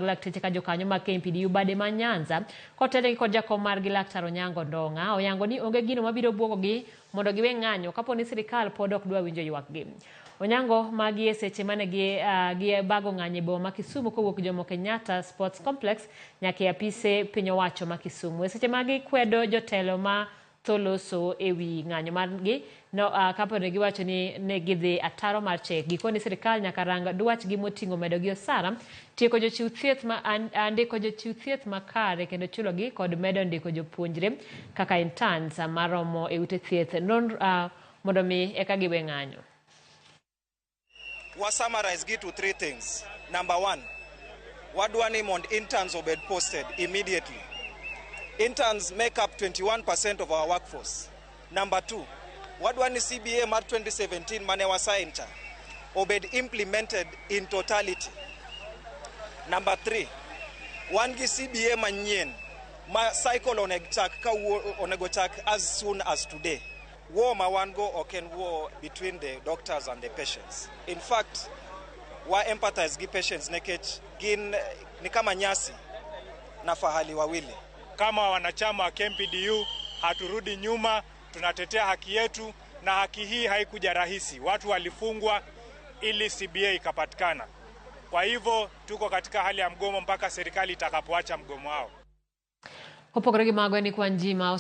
Lakteche ka jokanyo ma KMPDU bade ma Nyanza kotele kod jakom margi Laktar Onyango Ndonga oyango ni onge gino mabiro buogogi mondo giwe ng'anyo kapo ni sirikal pod ok dwa winjo ywakgi. Onyango magi e seche mane gi bago ng'anyo boma ma Kisumu kowuok Jomo Kenyatta Sports Complex nyaka e apise piny owacho ma Kisumu. E seche magi kwedo jotelo ma tholoso ewi ng'anyo margi no kapo ne giwacho ni ne gidhi ataro mar chik gikoni sirikal nyaka rang dwachgi moting'o medo gi osara tieko jochiw thieth ma andiko jochiw thieth makare kendo chulogi kod medo ndiko jopuonjre kaka interns maromo e ute thieth mondo mi eka giwe ng'anyo. We summarize it to three things. Number one, wadwani mond interns obed posted immediately. Interns make up 21% of our workforce. Number two, wadwani CBA March 2017 mane wasaincha obed implemented in totality. Number three, wangi CBA manyien ma cycle onego chak as soon as today. War ma wango oken war between the doctors and the patients. In fact, wa empathize gi patients nekech gin ni kama nyasi na fahali wawili. Kama wanachama wa KMPDU haturudi nyuma, tunatetea haki yetu, na haki hii haikuja rahisi. Watu walifungwa ili CBA ikapatikana. Kwa hivyo tuko katika hali ya mgomo mpaka serikali itakapoacha mgomo wao. Opogore gi mago ni kwa njima